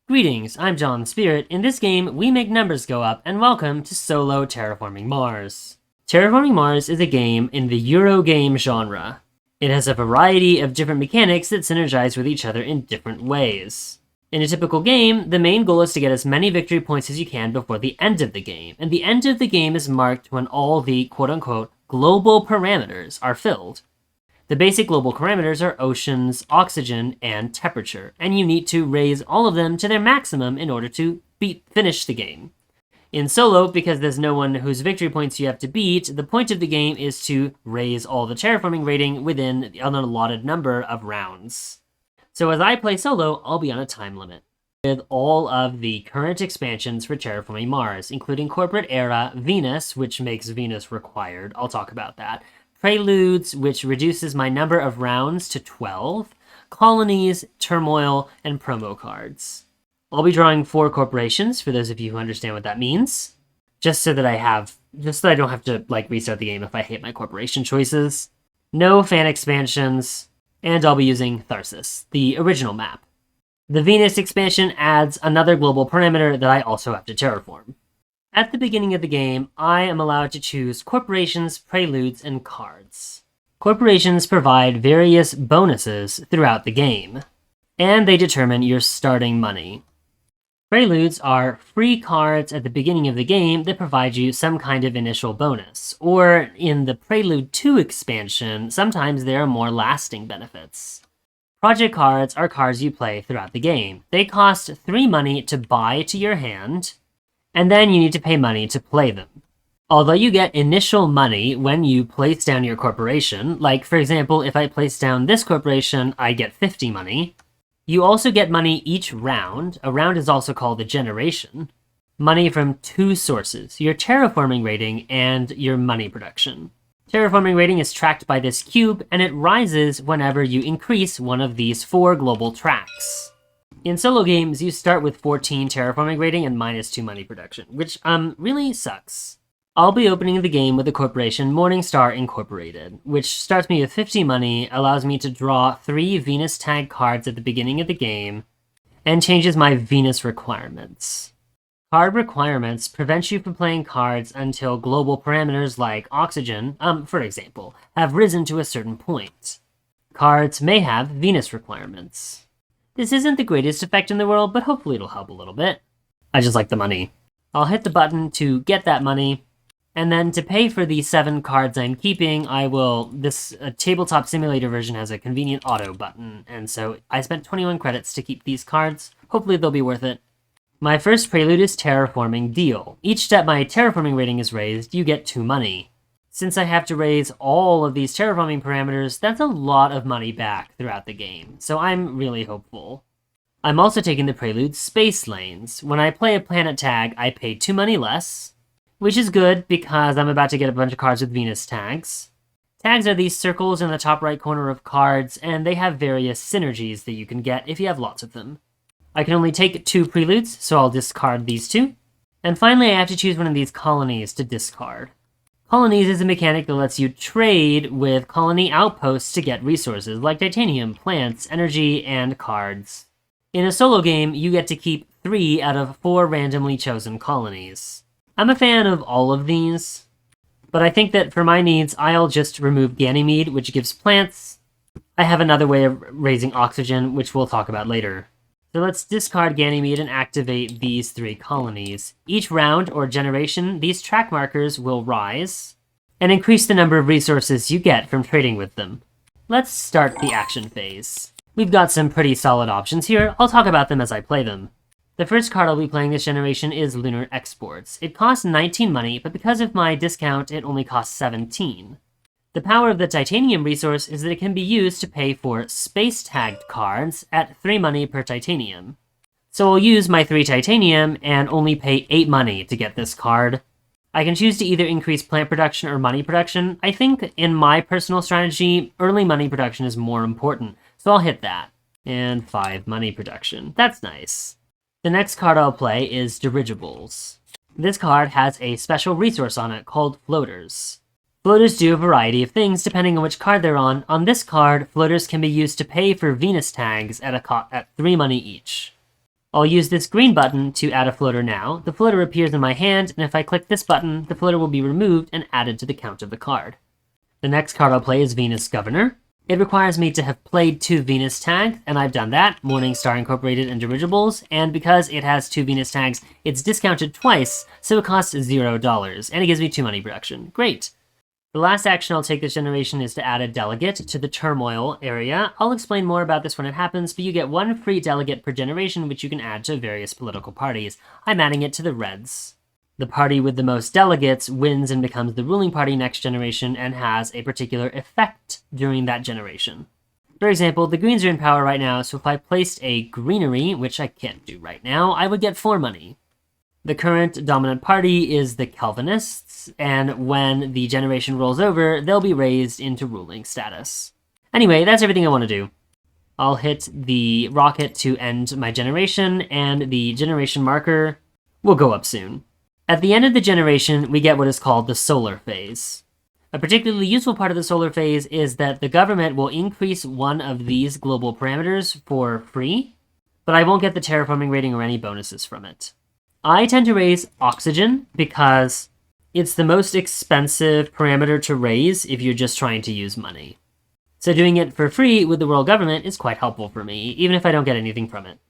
Greetings, I'm John Spirit. In this game, we make numbers go up, and welcome to Solo Terraforming Mars. Terraforming Mars is a game in the Eurogame genre. It has a variety of different mechanics that synergize with each other in different ways. In a typical game, the main goal is to get as many victory points as you can before the end of the game, and the end of the game is marked when all the quote-unquote global parameters are filled. The basic global parameters are oceans, oxygen, and temperature, and you need to raise all of them to their maximum in order to finish the game. In solo, because there's no one whose victory points you have to beat, the point of the game is to raise all the terraforming rating within an allotted number of rounds. So as I play solo, I'll be on a time limit with all of the current expansions for Terraforming Mars, including Corporate Era, Venus, which makes Venus required. I'll talk about that. Preludes, which reduces my number of rounds to 12, colonies, turmoil, and promo cards. I'll be drawing 4 corporations, for those of you who understand what that means, just so that I don't have to restart the game if I hate my corporation choices. No fan expansions, and I'll be using Tharsis, the original map. The Venus expansion adds another global parameter that I also have to terraform. At the beginning of the game, I am allowed to choose corporations, preludes, and cards. Corporations provide various bonuses throughout the game, and they determine your starting money. Preludes are free cards at the beginning of the game that provide you some kind of initial bonus, or in the Prelude 2 expansion, sometimes there are more lasting benefits. Project cards are cards you play throughout the game. They cost 3 money to buy to your hand, and then you need to pay money to play them. Although you get initial money when you place down your corporation, like for example, if I place down this corporation, I get 50 money. You also get money each round. A round is also called a generation. Money from 2 sources, your terraforming rating and your money production. Terraforming rating is tracked by this cube, and it rises whenever you increase one of these 4 global tracks. In solo games, you start with 14 terraforming rating and -2 money production, which really sucks. I'll be opening the game with the corporation Morningstar Incorporated, which starts me with 50 money, allows me to draw 3 Venus tag cards at the beginning of the game, and changes my Venus requirements. Card requirements prevent you from playing cards until global parameters like oxygen, for example, have risen to a certain point. Cards may have Venus requirements. This isn't the greatest effect in the world, but hopefully it'll help a little bit. I just like the money. I'll hit the button to get that money, and then to pay for the 7 cards I'm keeping, this Tabletop Simulator version has a convenient auto button, and so I spent 21 credits to keep these cards. Hopefully they'll be worth it. My first prelude is Terraforming Deal. Each step my terraforming rating is raised, you get 2 money. Since I have to raise all of these terraforming parameters, that's a lot of money back throughout the game, so I'm really hopeful. I'm also taking the prelude Space Lanes. When I play a planet tag, I pay 2 money less, which is good because I'm about to get a bunch of cards with Venus tags. Tags are these circles in the top right corner of cards, and they have various synergies that you can get if you have lots of them. I can only take 2 preludes, so I'll discard these 2. And finally, I have to choose one of these colonies to discard. Colonies is a mechanic that lets you trade with colony outposts to get resources like titanium, plants, energy, and cards. In a solo game, you get to keep 3 out of 4 randomly chosen colonies. I'm a fan of all of these, but I think that for my needs, I'll just remove Ganymede, which gives plants. I have another way of raising oxygen, which we'll talk about later. So let's discard Ganymede and activate these 3 colonies. Each round or generation, these track markers will rise and increase the number of resources you get from trading with them. Let's start the action phase. We've got some pretty solid options here. I'll talk about them as I play them. The first card I'll be playing this generation is Lunar Exports. It costs 19 money, but because of my discount, it only costs 17. The power of the titanium resource is that it can be used to pay for space-tagged cards at 3 money per titanium. So I'll use my 3 titanium and only pay 8 money to get this card. I can choose to either increase plant production or money production. I think in my personal strategy, early money production is more important, so I'll hit that. And 5 money production. That's nice. The next card I'll play is Dirigibles. This card has a special resource on it called Floaters. Floaters do a variety of things depending on which card they're on. On this card, floaters can be used to pay for Venus tags at 3 money each. I'll use this green button to add a floater now. The floater appears in my hand, and if I click this button, the floater will be removed and added to the count of the card. The next card I'll play is Venus Governor. It requires me to have played 2 Venus tags, and I've done that, Morningstar Incorporated and Dirigibles, and because it has 2 Venus tags, it's discounted twice, so it costs $0, and it gives me 2 money production. Great! The last action I'll take this generation is to add a delegate to the turmoil area. I'll explain more about this when it happens, but you get 1 free delegate per generation, which you can add to various political parties. I'm adding it to the Reds. The party with the most delegates wins and becomes the ruling party next generation and has a particular effect during that generation. For example, the Greens are in power right now, so if I placed a greenery, which I can't do right now, I would get 4 money. The current dominant party is the Calvinists, and when the generation rolls over, they'll be raised into ruling status. Anyway, that's everything I want to do. I'll hit the rocket to end my generation, and the generation marker will go up soon. At the end of the generation, we get what is called the solar phase. A particularly useful part of the solar phase is that the government will increase one of these global parameters for free, but I won't get the terraforming rating or any bonuses from it. I tend to raise oxygen because it's the most expensive parameter to raise if you're just trying to use money. So doing it for free with the world government is quite helpful for me, even if I don't get anything from it.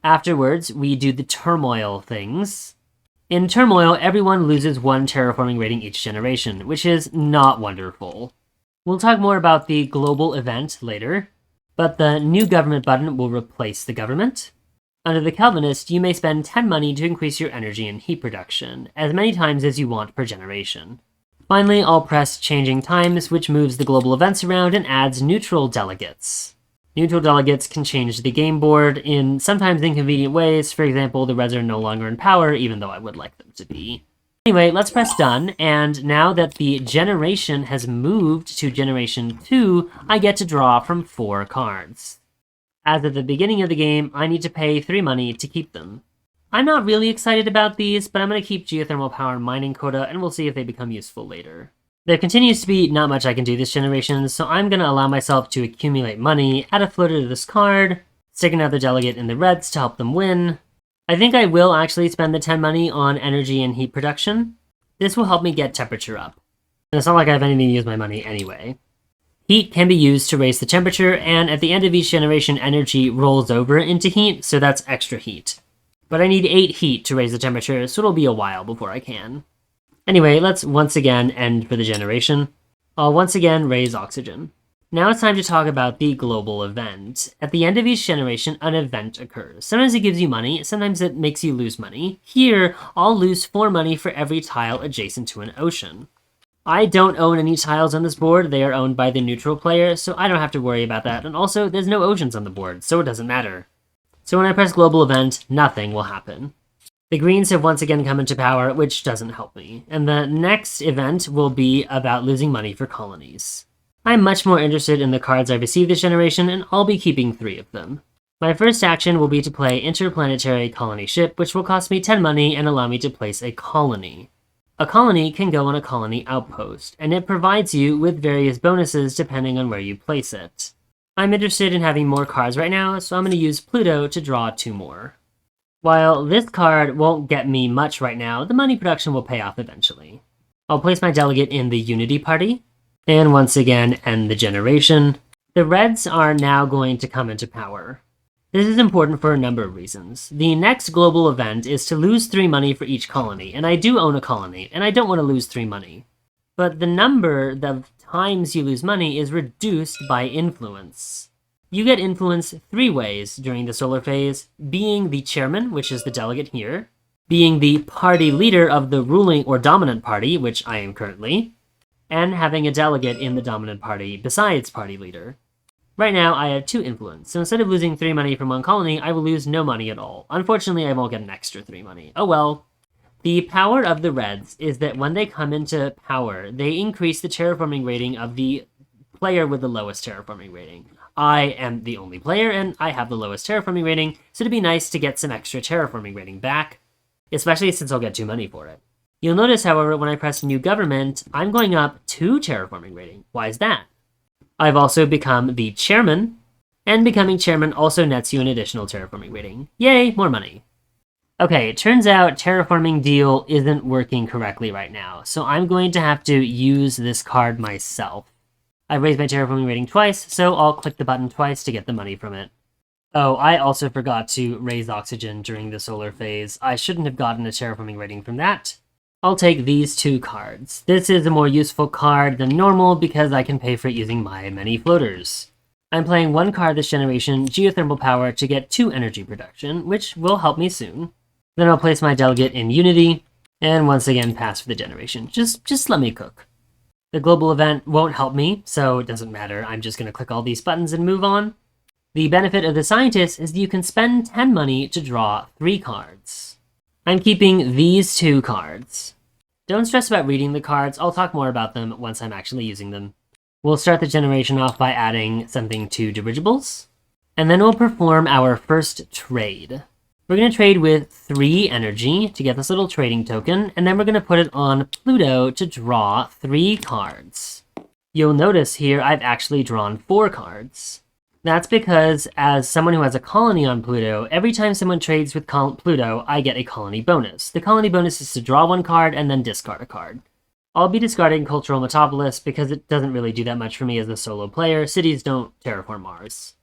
Afterwards, we do the turmoil things. In turmoil, everyone loses 1 terraforming rating each generation, which is not wonderful. We'll talk more about the global event later, but the new government button will replace the government. Under the Calvinist, you may spend 10 money to increase your energy and heat production, as many times as you want per generation. Finally, I'll press Changing Times, which moves the global events around and adds neutral delegates. Neutral delegates can change the game board in sometimes inconvenient ways. For example, the Reds are no longer in power, even though I would like them to be. Anyway, let's press Done, and now that the generation has moved to Generation 2, I get to draw from 4 cards. As at the beginning of the game, I need to pay 3 money to keep them. I'm not really excited about these, but I'm going to keep geothermal power mining quota, and we'll see if they become useful later. There continues to be not much I can do this generation, so I'm going to allow myself to accumulate money, add a floater to this card, stick another delegate in the Reds to help them win. I think I will actually spend the 10 money on energy and heat production. This will help me get temperature up. And it's not like I have anything to use my money anyway. Heat can be used to raise the temperature, and at the end of each generation, energy rolls over into heat, so that's extra heat. But I need 8 heat to raise the temperature, so it'll be a while before I can. Anyway, let's once again end for the generation. I'll once again raise oxygen. Now it's time to talk about the global event. At the end of each generation, an event occurs. Sometimes it gives you money, sometimes it makes you lose money. Here, I'll lose 4 money for every tile adjacent to an ocean. I don't own any tiles on this board, they are owned by the neutral player, so I don't have to worry about that, and also there's no oceans on the board, so it doesn't matter. So when I press global event, nothing will happen. The Greens have once again come into power, which doesn't help me, and the next event will be about losing money for colonies. I'm much more interested in the cards I've received this generation, and I'll be keeping 3 of them. My first action will be to play Interplanetary Colony Ship, which will cost me 10 money and allow me to place a colony. A colony can go on a colony outpost, and it provides you with various bonuses depending on where you place it. I'm interested in having more cards right now, so I'm going to use Pluto to draw 2 more. While this card won't get me much right now, the money production will pay off eventually. I'll place my delegate in the Unity Party, and once again end the generation. The Reds are now going to come into power. This is important for a number of reasons. The next global event is to lose 3 money for each colony, and I do own a colony, and I don't want to lose 3 money. But the number of times you lose money is reduced by influence. You get influence 3 ways during the solar phase: being the chairman, which is the delegate here, being the party leader of the ruling or dominant party, which I am currently, and having a delegate in the dominant party besides party leader. Right now, I have 2 influence, so instead of losing 3 money from one colony, I will lose no money at all. Unfortunately, I won't get an extra 3 money. Oh well. The power of the Reds is that when they come into power, they increase the terraforming rating of the player with the lowest terraforming rating. I am the only player, and I have the lowest terraforming rating, so it'd be nice to get some extra terraforming rating back, especially since I'll get 2 money for it. You'll notice, however, when I press New Government, I'm going up 2 terraforming rating. Why is that? I've also become the chairman, And becoming chairman also nets you an additional terraforming rating. Yay, more money. Okay, it turns out terraforming deal isn't working correctly right now, so I'm going to have to use this card myself. I've raised my terraforming rating twice, so I'll click the button twice to get the money from it. Oh, I also forgot to raise oxygen during the solar phase. I shouldn't have gotten a terraforming rating from that. I'll take these 2 cards. This is a more useful card than normal because I can pay for it using my many floaters. I'm playing 1 card this generation, Geothermal Power, to get 2 energy production, which will help me soon. Then I'll place my delegate in Unity, and once again pass for the generation. Just let me cook. The global event won't help me, so it doesn't matter. I'm just going to click all these buttons and move on. The benefit of the scientist is that you can spend 10 money to draw 3 cards. I'm keeping these 2 cards. Don't stress about reading the cards, I'll talk more about them once I'm actually using them. We'll start the generation off by adding something to dirigibles, and then we'll perform our first trade. We're going to trade with 3 energy to get this little trading token, and then we're going to put it on Pluto to draw 3 cards. You'll notice here I've actually drawn 4 cards. That's because, as someone who has a colony on Pluto, every time someone trades with Pluto, I get a colony bonus. The colony bonus is to draw 1 card and then discard a card. I'll be discarding Cultural Metropolis because it doesn't really do that much for me as a solo player. Cities don't terraform Mars.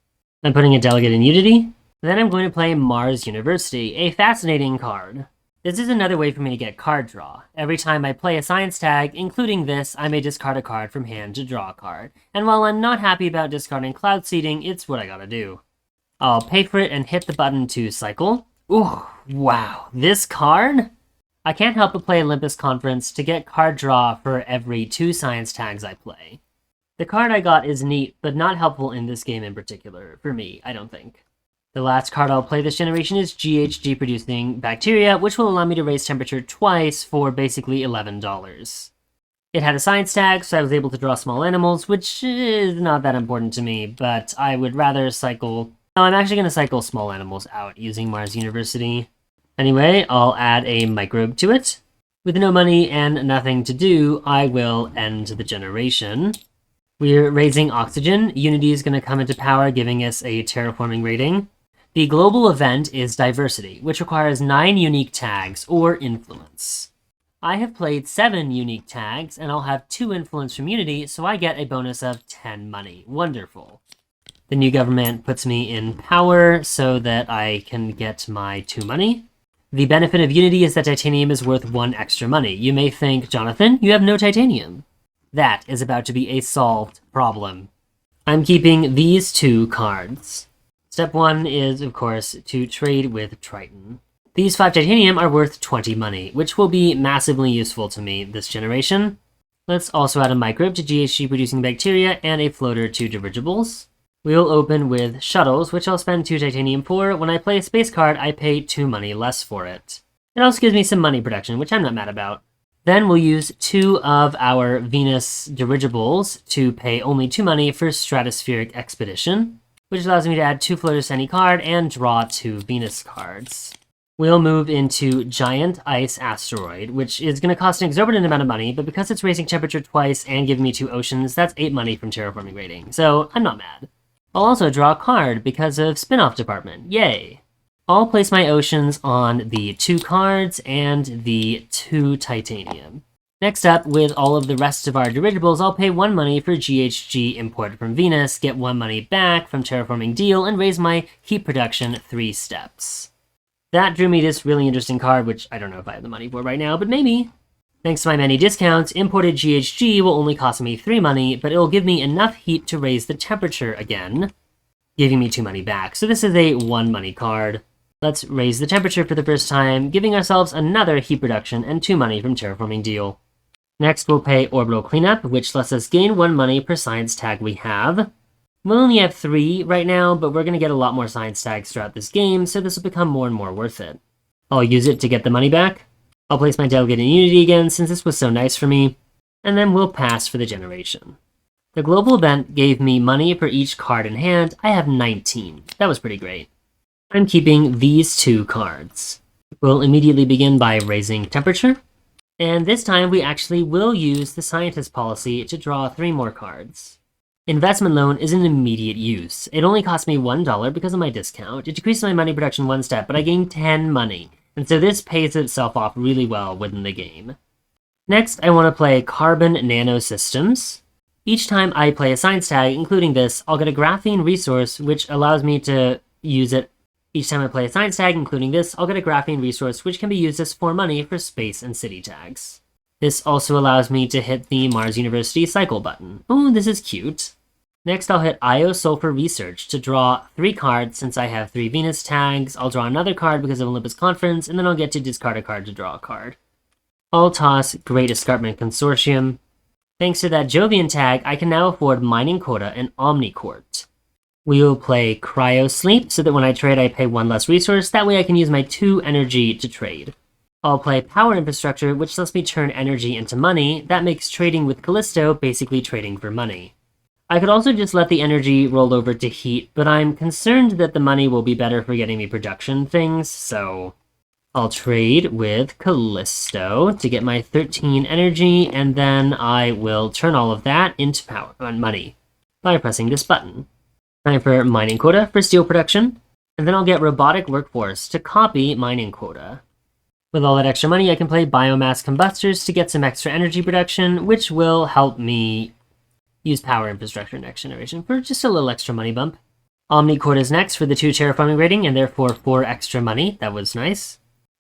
I'm putting a delegate in Unity. Then I'm going to play Mars University, a fascinating card. This is another way for me to get card draw. Every time I play a science tag, including this, I may discard a card from hand to draw a card. And while I'm not happy about discarding cloud seeding, it's what I gotta do. I'll pay for it and hit the button to cycle. Ooh, wow, this card? I can't help but play Olympus Conference to get card draw for every 2 science tags I play. The card I got is neat, but not helpful in this game in particular, for me, I don't think. The last card I'll play this generation is GHG producing bacteria, which will allow me to raise temperature twice for basically $11. It had a science tag, so I was able to draw small animals, which is not that important to me, but I would rather cycle... No, I'm actually going to cycle small animals out using Mars University. Anyway, I'll add a microbe to it. With no money and nothing to do, I will end the generation. We're raising oxygen. Unity is going to come into power, giving us a terraforming rating. The global event is diversity, which requires 9 unique tags or influence. I have played 7 unique tags, and I'll have 2 influence from Unity, so I get a bonus of 10 money. Wonderful. The new government puts me in power so that I can get my 2 money. The benefit of Unity is that titanium is worth 1 extra money. You may think, Jonathan, you have no titanium. That is about to be a solved problem. I'm keeping these 2 cards. Step 1 is, of course, to trade with Triton. These 5 titanium are worth 20 money, which will be massively useful to me this generation. Let's also add a microbe to GHG producing bacteria and a floater to dirigibles. We'll open with shuttles, which I'll spend 2 titanium for. When I play a space card, I pay 2 money less for it. It also gives me some money production, which I'm not mad about. Then we'll use 2 of our Venus dirigibles to pay only 2 money for Stratospheric Expedition, which allows me to add 2 floaters to any card and draw 2 Venus cards. We'll move into Giant Ice Asteroid, which is going to cost an exorbitant amount of money, but because it's raising temperature twice and giving me 2 oceans, that's 8 money from terraforming rating, so I'm not mad. I'll also draw a card because of Spin-Off Department, yay! I'll place my oceans on the 2 cards and the 2 titanium. Next up, with all of the rest of our dirigibles, I'll pay 1 money for GHG imported from Venus, get 1 money back from Terraforming Deal, and raise my heat production 3 steps. That drew me this really interesting card, which I don't know if I have the money for right now, but maybe. Thanks to my many discounts, imported GHG will only cost me 3 money, but it will give me enough heat to raise the temperature again, giving me 2 money back. So this is a 1 money card. Let's raise the temperature for the first time, giving ourselves another heat production and 2 money from Terraforming Deal. Next, we'll pay Orbital Cleanup, which lets us gain 1 money per science tag we have. We'll only have 3 right now, but we're going to get a lot more science tags throughout this game, so this will become more and more worth it. I'll use it to get the money back. I'll place my delegate in Unity again, since this was so nice for me. And then we'll pass for the generation. The global event gave me money for each card in hand. I have 19. That was pretty great. I'm keeping these 2 cards. We'll immediately begin by raising temperature. And this time we actually will use the scientist policy to draw 3 more cards. Investment loan is an immediate use. It only cost me $1 because of my discount. It decreases my money production 1 step, but I gain 10 money. And so this pays itself off really well within the game. Next, I want to play Carbon Nanosystems. Each time I play a science tag, including this, I'll get a graphene resource, which allows me to use it. Each time I play a science tag, including this, I'll get a graphene resource, which can be used as 4 money for space and city tags. This also allows me to hit the Mars University cycle button. Ooh, this is cute. Next, I'll hit Io Sulfur Research to draw 3 cards. Since I have 3 Venus tags, I'll draw another card because of Olympus Conference, and then I'll get to discard a card to draw a card. I'll toss Great Escarpment Consortium. Thanks to that Jovian tag, I can now afford Mining Quota and Omnicourt. We'll play Cryo Sleep so that when I trade I pay 1 less resource, that way I can use my 2 energy to trade. I'll play Power Infrastructure, which lets me turn energy into money. That makes trading with Callisto basically trading for money. I could also just let the energy roll over to heat, but I'm concerned that the money will be better for getting me production things, so I'll trade with Callisto to get my 13 energy, and then I will turn all of that into power and money by pressing this button. Time for Mining Quota for steel production, and then I'll get Robotic Workforce to copy Mining Quota. With all that extra money, I can play Biomass Combustors to get some extra energy production, which will help me use Power Infrastructure next generation for just a little extra money bump. Omnicourt is next for the 2 terraforming rating, and therefore 4 extra money. That was nice.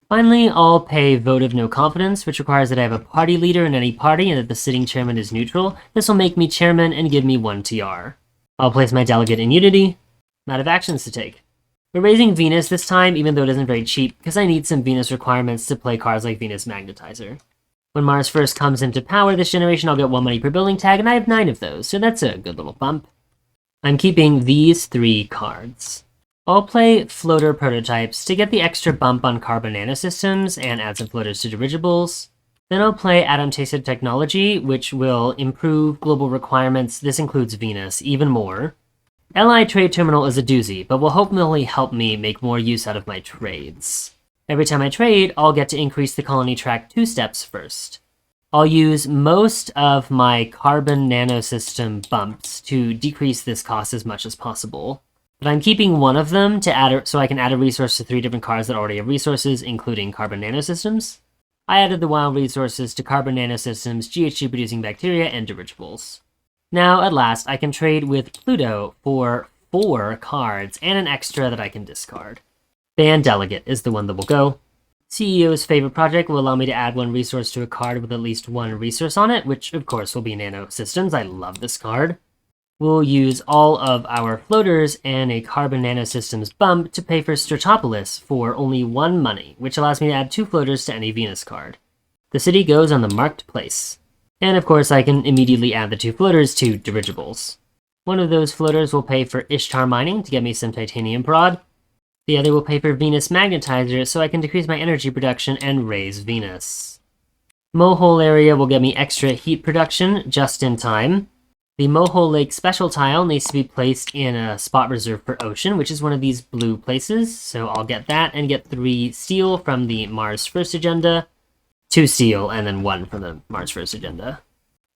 Finally, I'll pay Vote of No Confidence, which requires that I have a party leader in any party and that the sitting chairman is neutral. This will make me chairman and give me 1 TR. I'll place my delegate in Unity. I'm out of actions to take. We're raising Venus this time, even though it isn't very cheap, because I need some Venus requirements to play cards like Venus Magnetizer. When Mars first comes into power this generation, I'll get 1 money per building tag, and I have 9 of those, so that's a good little bump. I'm keeping these 3 cards. I'll play Floater Prototypes to get the extra bump on Carbon Nanosystems and add some floaters to dirigibles. Then I'll play Adaptive Technology, which will improve global requirements. This includes Venus even more. LI Trade Terminal is a doozy, but will hopefully help me make more use out of my trades. Every time I trade, I'll get to increase the colony track 2 steps first. I'll use most of my Carbon Nanosystem bumps to decrease this cost as much as possible. But I'm keeping 1 of them to add so I can add a resource to 3 different cards that already have resources, including Carbon Nanosystems. I added the wild resources to Carbon Nanosystems, GHG-producing bacteria, and dirigibles. Now, at last, I can trade with Pluto for 4 cards and an extra that I can discard. Band Delegate is the one that will go. CEO's favorite project will allow me to add 1 resource to a card with at least 1 resource on it, which of course will be Nanosystems. I love this card. We'll use all of our floaters and a Carbon Nanosystems bump to pay for Stratopolis for only 1 money, which allows me to add 2 floaters to any Venus card. The city goes on the marked place. And of course I can immediately add the 2 floaters to dirigibles. One of those floaters will pay for Ishtar Mining to get me some titanium prod. The other will pay for Venus Magnetizer so I can decrease my energy production and raise Venus. Mohole area will get me extra heat production just in time. The Mohole Lake special tile needs to be placed in a spot reserved for ocean, which is one of these blue places, so I'll get that and get 3 steel from the Mars First Agenda, 2 steel, and then 1 from the Mars First Agenda.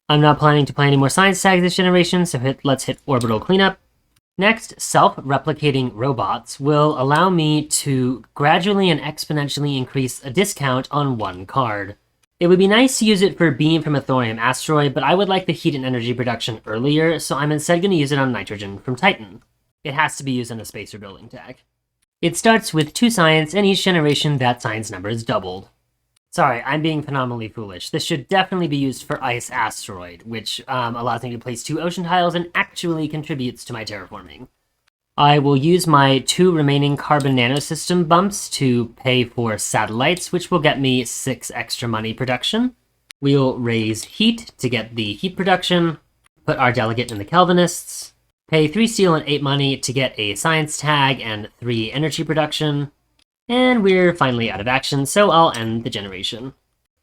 I'm not planning to play any more science tags this generation, so let's hit Orbital Cleanup. Next, self-replicating robots will allow me to gradually and exponentially increase a discount on 1 card. It would be nice to use it for Beam from a Thorium asteroid, but I would like the heat and energy production earlier, so I'm instead going to use it on nitrogen from Titan. It has to be used on a spacer building tag. It starts with 2 science, and each generation that science number is doubled. Sorry, I'm being phenomenally foolish. This should definitely be used for Ice Asteroid, which allows me to place 2 ocean tiles and actually contributes to my terraforming. I will use my 2 remaining Carbon Nanosystem bumps to pay for satellites, which will get me 6 extra money production. We'll raise heat to get the heat production, put our delegate in the Calvinists, pay 3 steel and 8 money to get a science tag and 3 energy production, and we're finally out of action, so I'll end the generation.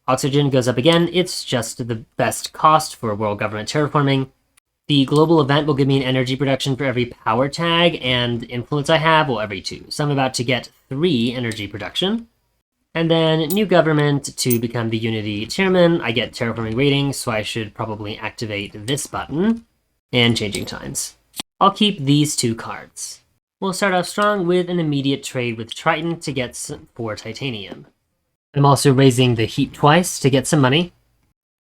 Oxygen goes up again. It's just the best cost for world government terraforming. The global event will give me an energy production for every power tag, and influence I have, well, every 2. So I'm about to get 3 energy production. And then new government to become the Unity chairman. I get terraforming rating, so I should probably activate this button. and changing times. I'll keep these 2 cards. We'll start off strong with an immediate trade with Triton to get 4 titanium. I'm also raising the heat twice to get some money.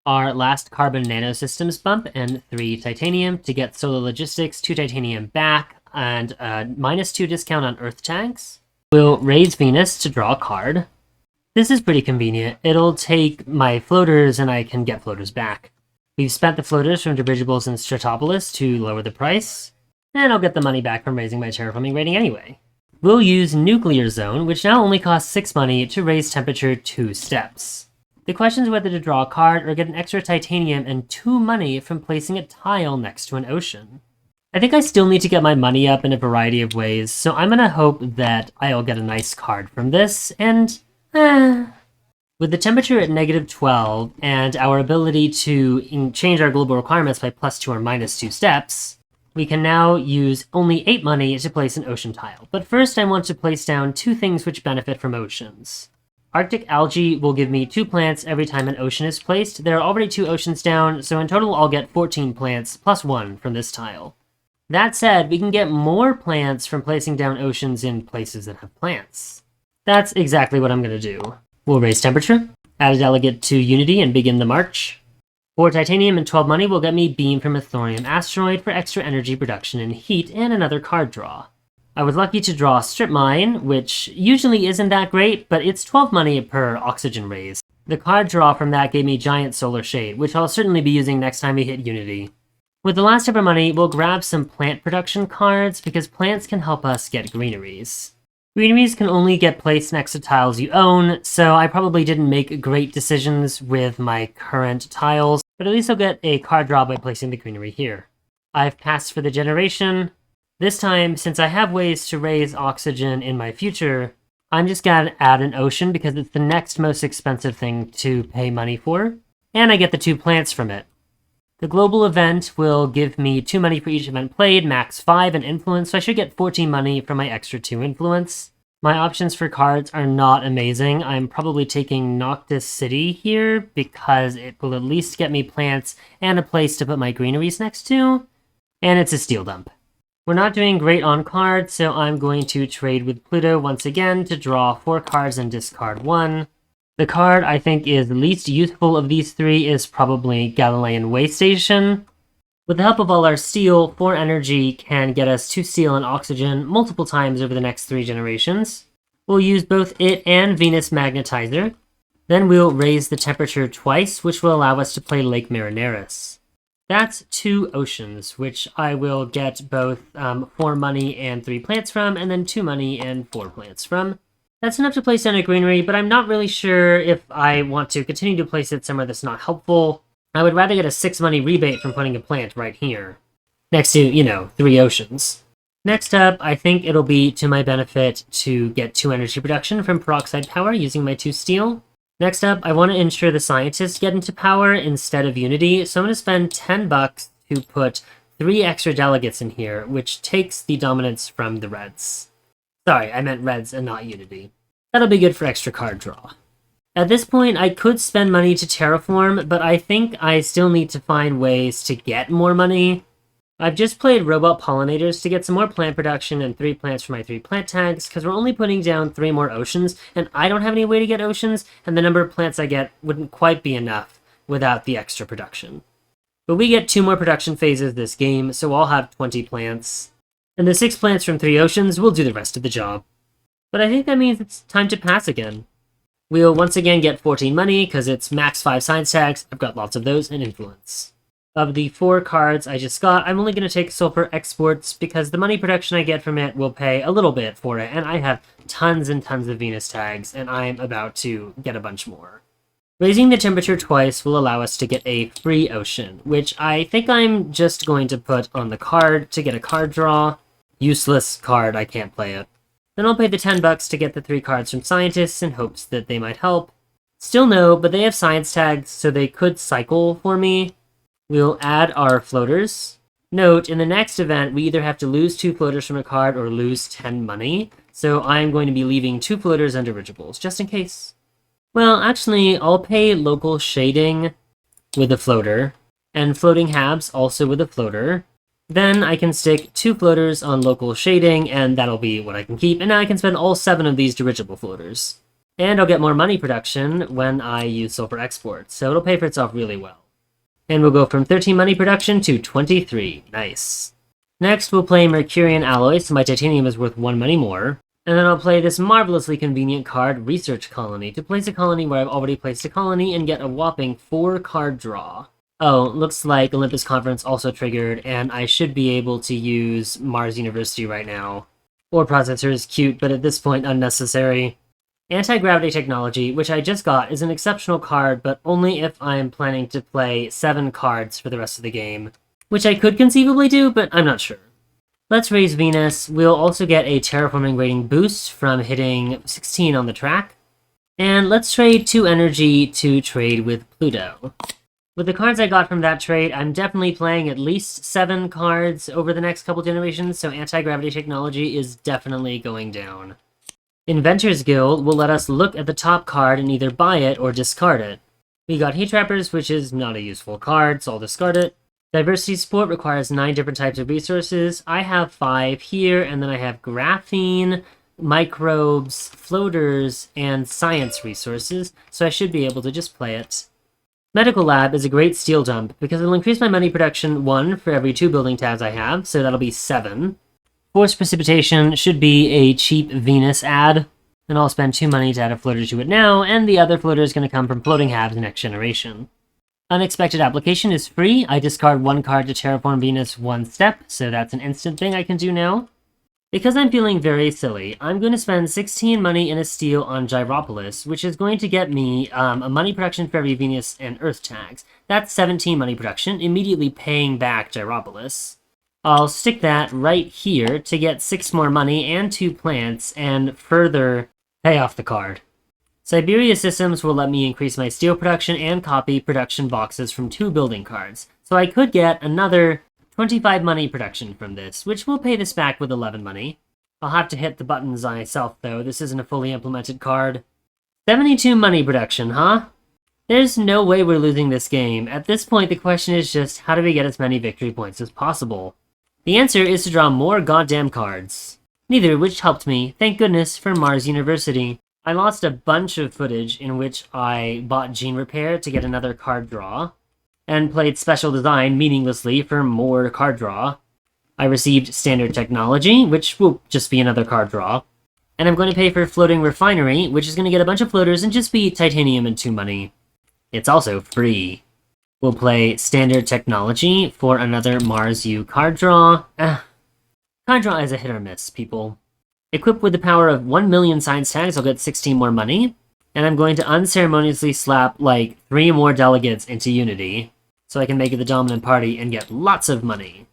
Our last carbon nanosystems bump and 3 titanium to get solar logistics, 2 titanium back, and a -2 discount on earth tags. We'll raise Venus to draw a card. This is pretty convenient. It'll take my floaters and I can get floaters back. We've spent the floaters from Dirigibles and Stratopolis to lower the price, and I'll get the money back from raising my terraforming rating anyway. We'll use Nuclear Zone, which now only costs 6 money, to raise temperature 2 steps. The question is whether to draw a card or get an extra titanium and 2 money from placing a tile next to an ocean. I think I still need to get my money up in a variety of ways, so I'm gonna hope that I'll get a nice card from this, and with the temperature at -12 and our ability to change our global requirements by +2 or -2 steps, we can now use only 8 money to place an ocean tile. But first I want to place down 2 things which benefit from oceans. Arctic algae will give me 2 plants every time an ocean is placed. There are already 2 oceans down, so in total I'll get 14 plants plus 1 from this tile. That said, we can get more plants from placing down oceans in places that have plants. That's exactly what I'm going to do. We'll raise temperature, add a delegate to Unity, and begin the march. 4 titanium and 12 money will get me Beam from a thorium asteroid for extra energy production and heat, and another card draw. I was lucky to draw Strip Mine, which usually isn't that great, but it's 12 money per oxygen raise. The card draw from that gave me Giant Solar Shade, which I'll certainly be using next time we hit Unity. With the last of our money, we'll grab some plant production cards, because plants can help us get greeneries. Greeneries can only get placed next to tiles you own, so I probably didn't make great decisions with my current tiles, but at least I'll get a card draw by placing the greenery here. I've passed for the generation. This time, since I have ways to raise oxygen in my future, I'm just gonna add an ocean because it's the next most expensive thing to pay money for, and I get the 2 plants from it. The global event will give me 2 money for each event played, max 5 in influence, so I should get 14 money for my extra 2 influence. My options for cards are not amazing. I'm probably taking Noctis City here because it will at least get me plants and a place to put my greeneries next to, and it's a steel dump. We're not doing great on cards, so I'm going to trade with Pluto once again to draw 4 cards and discard 1. The card I think is least useful of these 3 is probably Galilean Way Station. With the help of all our steel, 4 energy can get us 2 steel and oxygen multiple times over the next 3 generations. We'll use both it and Venus Magnetizer. Then we'll raise the temperature twice, which will allow us to play Lake Marineris. That's 2 oceans, which I will get both 4 money and 3 plants from, and then 2 money and 4 plants from. That's enough to place down a greenery, but I'm not really sure if I want to continue to place it somewhere that's not helpful. I would rather get a 6 money rebate from putting a plant right here, next to, 3 oceans. Next up, I think it'll be to my benefit to get 2 energy production from peroxide power using my 2 steel. Next up, I want to ensure the scientists get into power instead of Unity, so I'm going to spend 10 bucks to put 3 extra delegates in here, which takes the dominance from the Reds. Sorry, I meant Reds and not Unity. That'll be good for extra card draw. At this point, I could spend money to terraform, but I think I still need to find ways to get more money. I've just played Robot Pollinators to get some more plant production and 3 plants for my 3 plant tags, because we're only putting down 3 more oceans, and I don't have any way to get oceans, and the number of plants I get wouldn't quite be enough without the extra production. But we get 2 more production phases this game, so I'll have 20 plants. And the 6 plants from 3 oceans will do the rest of the job. But I think that means it's time to pass again. We'll once again get 14 money, because it's max 5 science tags, I've got lots of those, and influence. Of the 4 cards I just got, I'm only going to take Sulfur Exports, because the money production I get from it will pay a little bit for it, and I have tons and tons of Venus tags, and I'm about to get a bunch more. Raising the temperature twice will allow us to get a free ocean, which I think I'm just going to put on the card to get a card draw. Useless card, I can't play it. Then I'll pay the 10 bucks to get the 3 cards from scientists in hopes that they might help. Still no, but they have science tags, so they could cycle for me. We'll add our floaters. Note, in the next event, we either have to lose 2 floaters from a card or lose 10 money, so I'm going to be leaving 2 floaters and dirigibles, just in case. Well, actually, I'll pay local shading with a floater, and floating habs also with a floater. Then I can stick 2 floaters on local shading, and that'll be what I can keep, and now I can spend all 7 of these dirigible floaters. And I'll get more money production when I use sulfur export, so it'll pay for itself really well. And we'll go from 13 money production to 23. Nice. Next, we'll play Mercurian alloy, so my titanium is worth 1 money more. And then I'll play this marvelously convenient card, Research Colony, to place a colony where I've already placed a colony and get a whopping 4 card draw. Oh, looks like Olympus Conference also triggered, and I should be able to use Mars University right now. Ore Processor is cute, but at this point unnecessary. Anti-Gravity Technology, which I just got, is an exceptional card, but only if I'm planning to play 7 cards for the rest of the game. Which I could conceivably do, but I'm not sure. Let's raise Venus. We'll also get a terraforming rating boost from hitting 16 on the track. And let's trade 2 energy to trade with Pluto. With the cards I got from that trade, I'm definitely playing at least 7 cards over the next couple generations, so anti-gravity technology is definitely going down. Inventors Guild will let us look at the top card and either buy it or discard it. We got Heat Trappers, which is not a useful card, so I'll discard it. Diversity Support requires 9 different types of resources. I have 5 here, and then I have graphene, microbes, floaters, and science resources, so I should be able to just play it. Medical Lab is a great steal dump, because it'll increase my money production 1 for every 2 building tabs I have, so that'll be 7. Force Precipitation should be a cheap Venus ad, and I'll spend 2 money to add a floater to it now, and the other floater is going to come from floating halves next generation. Unexpected Application is free. I discard 1 card to terraform Venus 1 step, so that's an instant thing I can do now. Because I'm feeling very silly, I'm going to spend 16 money in a steal on Gyropolis, which is going to get me a money production for every Venus and Earth tags. That's 17 money production, immediately paying back Gyropolis. I'll stick that right here to get 6 more money and 2 plants, and further pay off the card. Siberia Systems will let me increase my steel production and copy production boxes from 2 building cards, so I could get another 25 money production from this, which will pay this back with 11 money. I'll have to hit the buttons myself, though. This isn't a fully implemented card. 72 money production, huh? There's no way we're losing this game. At this point, the question is just, how do we get as many victory points as possible? The answer is to draw more goddamn cards. Neither of which helped me, thank goodness for Mars University. I lost a bunch of footage in which I bought Gene Repair to get another card draw, and played Special Design meaninglessly for more card draw. I received Standard Technology, which will just be another card draw. And I'm going to pay for Floating Refinery, which is going to get a bunch of floaters and just be titanium and 2 money. It's also free. We'll play Standard Technology for another Mars U card draw. Card draw is a hit or miss, people. Equipped with the power of 1 million science tags, I'll get 16 more money. And I'm going to unceremoniously slap, like, 3 more delegates into Unity, so I can make it the dominant party and get lots of money.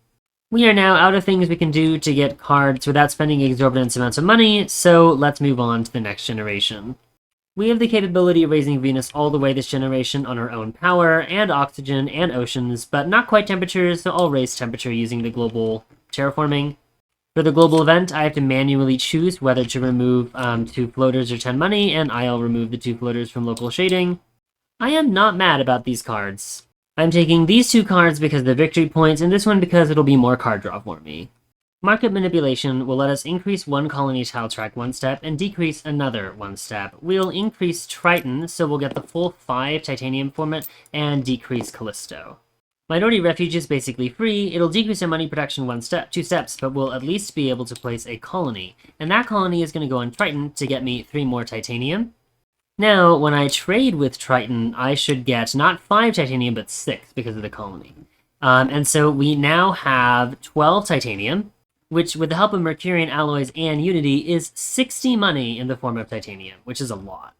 We are now out of things we can do to get cards without spending exorbitant amounts of money, so let's move on to the next generation. We have the capability of raising Venus all the way this generation on our own power, and oxygen, and oceans, but not quite temperatures, so I'll raise temperature using the global terraforming. For the global event, I have to manually choose whether to remove 2 floaters or 10 money, and I'll remove the 2 floaters from local shading. I am not mad about these cards. I'm taking these 2 cards because of the victory points, and this one because it'll be more card draw for me. Market Manipulation will let us increase 1 colony tile track 1 step, and decrease another 1 step. We'll increase Triton, so we'll get the full 5 titanium format, and decrease Callisto. Minority Refuge is basically free. It'll decrease our money production 2 steps, but we'll at least be able to place a colony. And that colony is going to go on Triton to get me 3 more titanium. Now, when I trade with Triton, I should get not 5 titanium, but 6 because of the colony. And so we now have 12 titanium, which with the help of Mercurian alloys and Unity is 60 money in the form of titanium, which is a lot.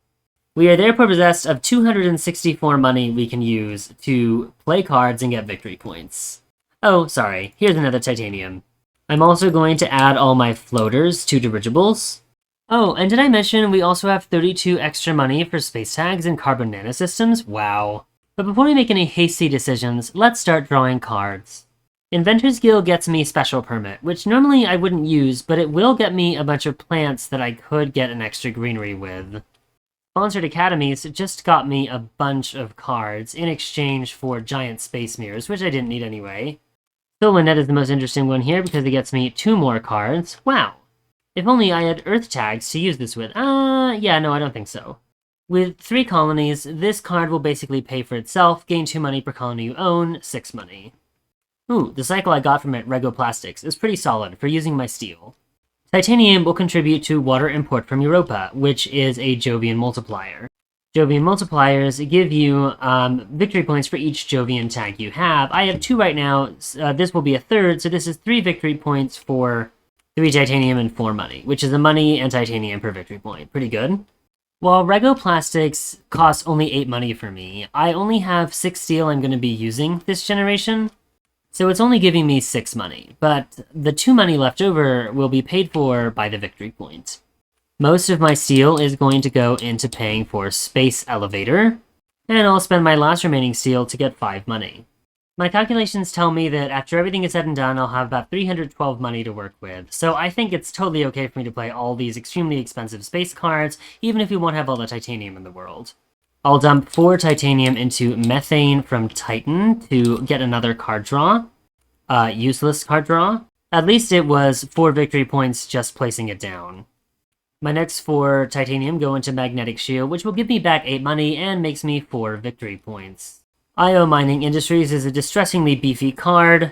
We are therefore possessed of 264 money we can use to play cards and get victory points. Oh, sorry, here's another titanium. I'm also going to add all my floaters to dirigibles. Oh, and did I mention we also have 32 extra money for space tags and carbon nanosystems? Wow. But before we make any hasty decisions, let's start drawing cards. Inventors Guild gets me Special Permit, which normally I wouldn't use, but it will get me a bunch of plants that I could get an extra greenery with. Sponsored Academies just got me a bunch of cards in exchange for giant space mirrors, which I didn't need anyway. Solonet is the most interesting one here because it gets me 2 more cards. Wow. If only I had Earth tags to use this with. Yeah, no, I don't think so. With 3 colonies, this card will basically pay for itself, gain 2 money per colony you own, 6 money. Ooh, the cycle I got from it, Regoplastics, is pretty solid for using my steel. Titanium will contribute to water import from Europa, which is a Jovian multiplier. Jovian multipliers give you victory points for each Jovian tag you have. I have 2 right now. This will be a third, so this is 3 victory points for 3 titanium and 4 money, which is a money and titanium per victory point. Pretty good. While Regoplastics costs only 8 money for me, I only have 6 steel I'm going to be using this generation, so it's only giving me 6 money, but the 2 money left over will be paid for by the victory point. Most of my steel is going to go into paying for Space Elevator, and I'll spend my last remaining steel to get 5 money. My calculations tell me that after everything is said and done, I'll have about 312 money to work with, so I think it's totally okay for me to play all these extremely expensive space cards, even if we won't have all the titanium in the world. I'll dump 4 titanium into Methane from Titan to get another card draw. Useless card draw. At least it was 4 victory points just placing it down. My next 4 titanium go into Magnetic Shield, which will give me back 8 money and makes me 4 victory points. IO Mining Industries is a distressingly beefy card,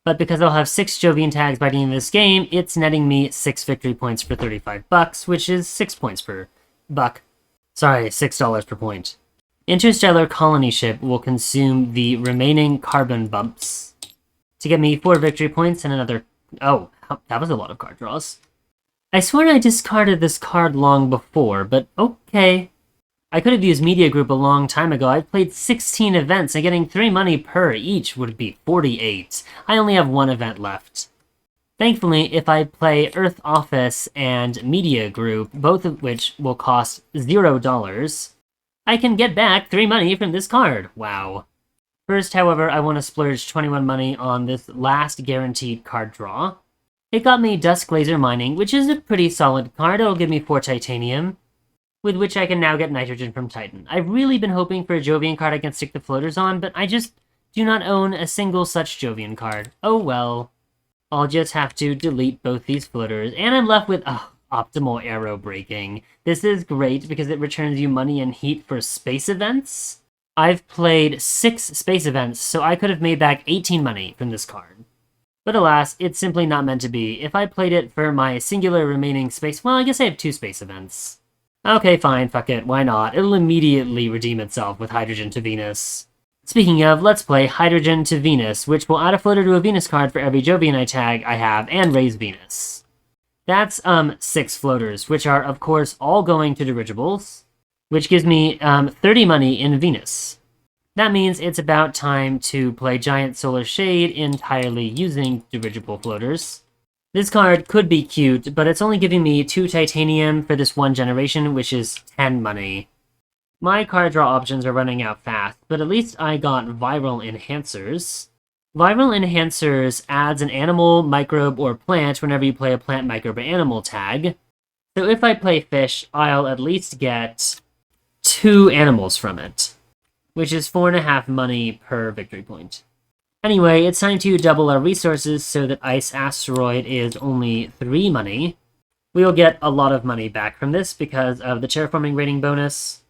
but because I'll have 6 Jovian tags by the end of this game, it's netting me 6 victory points for 35 bucks, which is 6 points per buck. Sorry, $6 per point. Interstellar Colony Ship will consume the remaining carbon bumps to get me 4 victory points and another... Oh, that was a lot of card draws. I swear I discarded this card long before, but okay. I could have used Media Group a long time ago. I've played 16 events, and getting 3 money per each would be 48. I only have 1 event left. Thankfully, if I play Earth Office and Media Group, both of which will cost $0, I can get back 3 money from this card. Wow. First, however, I want to splurge 21 money on this last guaranteed card draw. It got me Dusk Laser Mining, which is a pretty solid card. It'll give me 4 titanium, with which I can now get nitrogen from Titan. I've really been hoping for a Jovian card I can stick the floaters on, but I just do not own a single such Jovian card. Oh well. I'll just have to delete both these floaters, and I'm left with optimal arrow breaking. This is great because it returns you money and heat for space events. I've played 6 space events, so I could have made back 18 money from this card. But alas, it's simply not meant to be. If I played it for my singular remaining space... Well, I guess I have 2 space events. Okay, fine, fuck it, why not? It'll immediately redeem itself with Hydrogen to Venus. Speaking of, let's play Hydrogen to Venus, which will add a floater to a Venus card for every Jovian tag I have, and raise Venus. That's, 6 floaters, which are, of course, all going to dirigibles, which gives me, 30 money in Venus. That means it's about time to play Giant Solar Shade entirely using dirigible floaters. This card could be cute, but it's only giving me 2 titanium for this 1 generation, which is 10 money. My card draw options are running out fast, but at least I got Viral Enhancers. Viral Enhancers adds an animal, microbe, or plant whenever you play a plant, microbe, or animal tag. So if I play fish, I'll at least get 2 animals from it, which is 4.5 money per victory point. Anyway, it's time to double our resources so that Ice Asteroid is only 3 money. We'll get a lot of money back from this because of the terraforming rating bonus.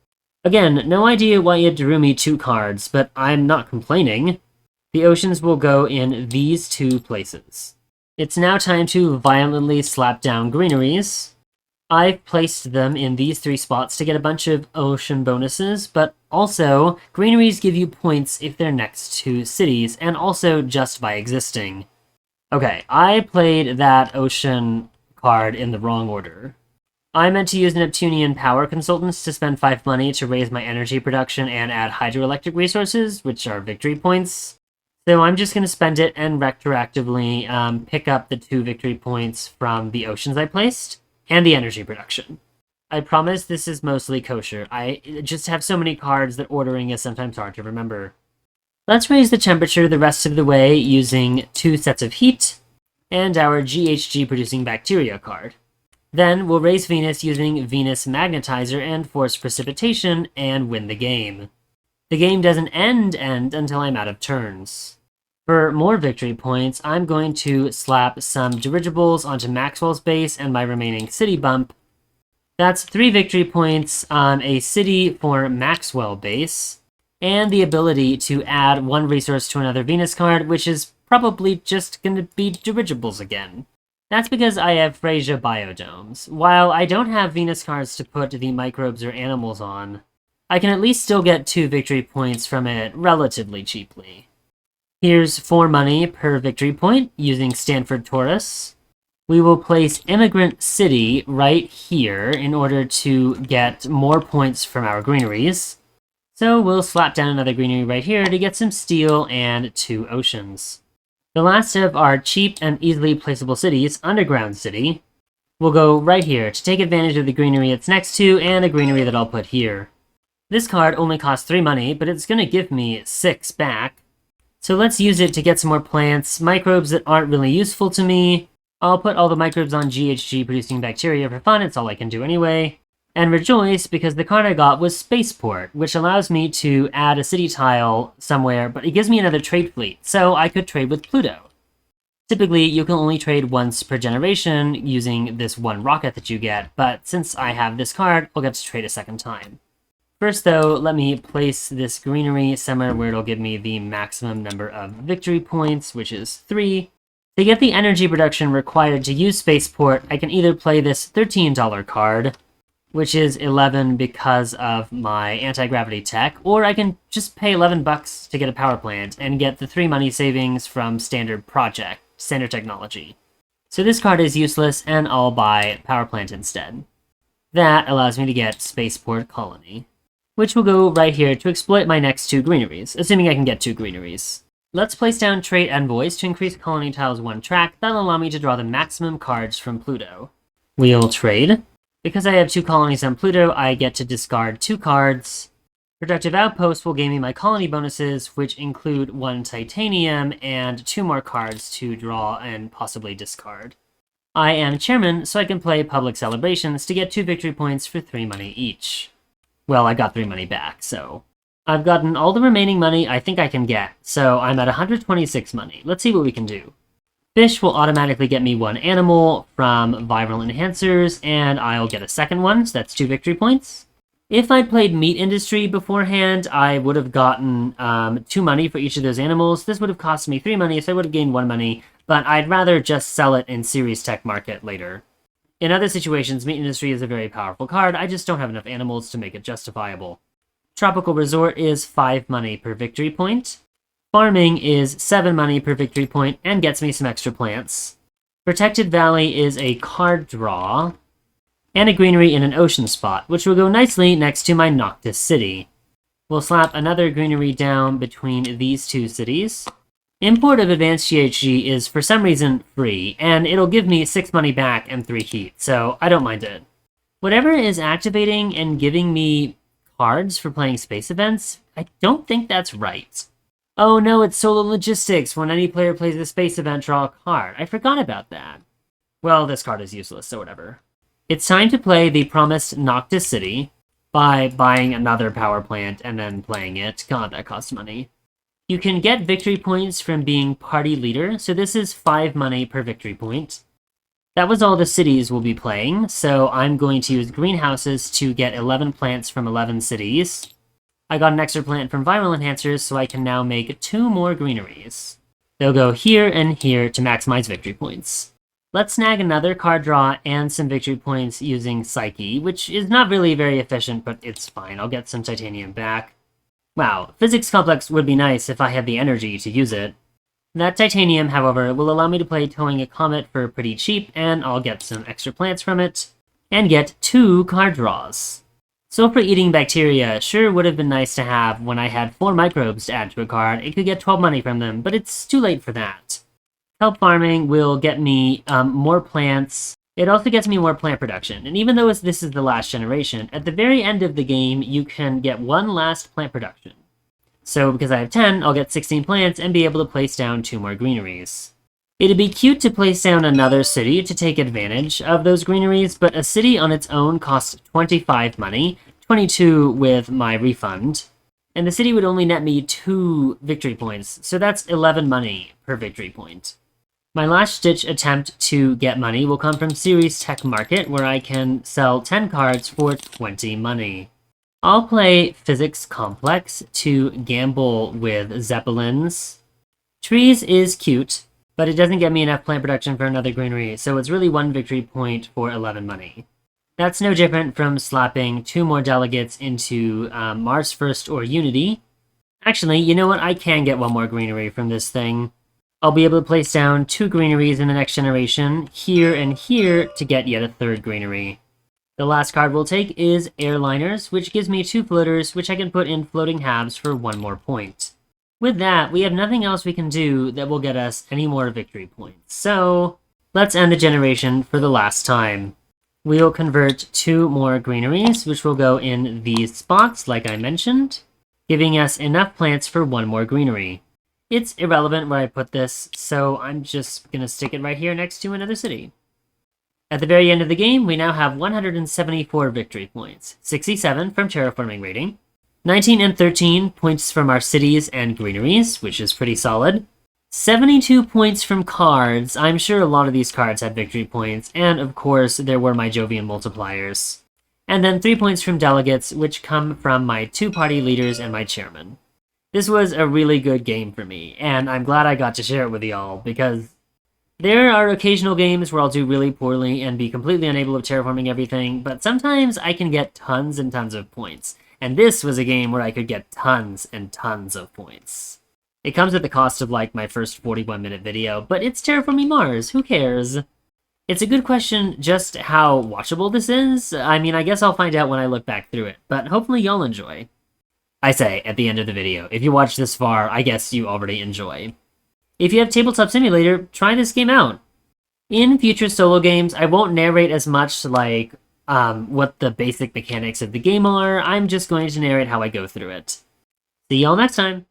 Again, no idea why it drew me 2 cards, but I'm not complaining. The oceans will go in these 2 places. It's now time to violently slap down greeneries. I've placed them in these 3 spots to get a bunch of ocean bonuses, but also, greeneries give you points if they're next to cities, and also just by existing. Okay, I played that ocean card in the wrong order. I meant to use Neptunian Power Consultants to spend 5 money to raise my energy production and add hydroelectric resources, which are victory points. So I'm just going to spend it and retroactively pick up the 2 victory points from the oceans I placed, and the energy production. I promise this is mostly kosher. I just have so many cards that ordering is sometimes hard to remember. Let's raise the temperature the rest of the way using 2 sets of heat, and our GHG producing bacteria card. Then we'll raise Venus using Venus Magnetizer and Force Precipitation, and win the game. The game doesn't end until I'm out of turns. For more victory points, I'm going to slap some dirigibles onto Maxwell's base and my remaining city bump. That's 3 victory points on a city for Maxwell base, and the ability to add 1 resource to another Venus card, which is probably just going to be dirigibles again. That's because I have Freysia biodomes. While I don't have Venus cards to put the microbes or animals on, I can at least still get 2 victory points from it relatively cheaply. Here's 4 money per victory point using Stanford Taurus. We will place Immigrant City right here in order to get more points from our greeneries. So we'll slap down another greenery right here to get some steel and 2 oceans. The last of our cheap and easily placeable cities, Underground City, will go right here to take advantage of the greenery it's next to and a greenery that I'll put here. This card only costs 3 money, but it's going to give me 6 back. So let's use it to get some more plants, microbes that aren't really useful to me. I'll put all the microbes on GHG producing bacteria for fun, it's all I can do anyway. And rejoice because the card I got was Spaceport, which allows me to add a city tile somewhere, but it gives me another trade fleet, so I could trade with Pluto. Typically, you can only trade once per generation using this 1 rocket that you get, but since I have this card, I'll get to trade a second time. First though, let me place this greenery somewhere where it'll give me the maximum number of victory points, which is 3. To get the energy production required to use Spaceport, I can either play this $13 card, which is 11 because of my anti-gravity tech, or I can just pay 11 bucks to get a power plant and get the 3 money savings from standard technology. So this card is useless, and I'll buy power plant instead. That allows me to get Spaceport Colony, which will go right here to exploit my next 2 greeneries, assuming I can get 2 greeneries. Let's place down Trade Envoys to increase colony tiles 1 track. That'll allow me to draw the maximum cards from Pluto. We'll trade. Because I have 2 colonies on Pluto, I get to discard 2 cards. Productive Outpost will gain me my colony bonuses, which include 1 titanium and 2 more cards to draw and possibly discard. I am chairman, so I can play Public Celebrations to get 2 victory points for 3 money each. Well, I got 3 money back, so I've gotten all the remaining money I think I can get, so I'm at 126 money. Let's see what we can do. Fish will automatically get me 1 animal from Viral Enhancers, and I'll get a second one, so that's 2 victory points. If I'd played Meat Industry beforehand, I would have gotten 2 money for each of those animals. This would have cost me 3 money, so I would have gained 1 money, but I'd rather just sell it in Series Tech Market later. In other situations, Meat Industry is a very powerful card, I just don't have enough animals to make it justifiable. Tropical Resort is 5 money per victory point. Farming is 7 money per victory point and gets me some extra plants. Protected Valley is a card draw, and a greenery in an ocean spot, which will go nicely next to my Noctis City. We'll slap another greenery down between these 2 cities. Import of Advanced GHG is for some reason free, and it'll give me 6 money back and 3 heat, so I don't mind it. Whatever is activating and giving me cards for playing space events, I don't think that's right. Oh no, it's Solar Logistics. When any player plays a space event, draw a card. I forgot about that. Well, this card is useless, so whatever. It's time to play the promised Noctis City by buying another power plant and then playing it. God, that costs money. You can get victory points from being party leader, so this is 5 money per victory point. That was all the cities we'll be playing, so I'm going to use greenhouses to get 11 plants from 11 cities. I got an extra plant from Viral Enhancers, so I can now make 2 more greeneries. They'll go here and here to maximize victory points. Let's snag another card draw and some victory points using Psyche, which is not really very efficient, but it's fine. I'll get some titanium back. Wow, Physics Complex would be nice if I had the energy to use it. That titanium, however, will allow me to play Towing a Comet for pretty cheap, and I'll get some extra plants from it, and get 2 card draws. Sulfur-eating bacteria sure would have been nice to have when I had 4 microbes to add to a card. It could get 12 money from them, but it's too late for that. Kelp farming will get me more plants. It also gets me more plant production, and even though this is the last generation, at the very end of the game, you can get 1 last plant production. So because I have 10, I'll get 16 plants and be able to place down 2 more greeneries. It'd be cute to place down another city to take advantage of those greeneries, but a city on its own costs 25 money, 22 with my refund. and the city would only net me 2 victory points, so that's 11 money per victory point. My last-ditch attempt to get money will come from Series Tech Market, where I can sell 10 cards for 20 money. I'll play Physics Complex to gamble with Zeppelins. Trees is cute, but it doesn't get me enough plant production for another greenery, so it's really 1 victory point for 11 money. That's no different from slapping 2 more delegates into Mars First or Unity. Actually, you know what? I can get 1 more greenery from this thing. I'll be able to place down 2 greeneries in the next generation, here and here, to get yet a 3rd greenery. The last card we'll take is Airliners, which gives me 2 floaters, which I can put in floating halves for 1 more point. With that, we have nothing else we can do that will get us any more victory points. So, let's end the generation for the last time. We'll convert 2 more greeneries, which will go in these spots, like I mentioned, giving us enough plants for 1 more greenery. It's irrelevant where I put this, so I'm just gonna stick it right here next to another city. At the very end of the game, we now have 174 victory points, 67 from terraforming rating, 19 and 13 points from our cities and greeneries, which is pretty solid, 72 points from cards. I'm sure a lot of these cards had victory points, and of course there were my Jovian multipliers. And then 3 points from delegates, which come from my 2 party leaders and my chairman. This was a really good game for me, and I'm glad I got to share it with y'all, because there are occasional games where I'll do really poorly and be completely unable of terraforming everything, but sometimes I can get tons and tons of points. And this was a game where I could get tons and tons of points. It comes at the cost of, like, my first 41-minute video, but it's Terraforming Mars, who cares? It's a good question just how watchable this is. I mean, I guess I'll find out when I look back through it, but hopefully y'all enjoy. I say, at the end of the video, if you watched this far, I guess you already enjoy. If you have Tabletop Simulator, try this game out. In future solo games, I won't narrate as much, like, what the basic mechanics of the game are. I'm just going to narrate how I go through it. See y'all next time!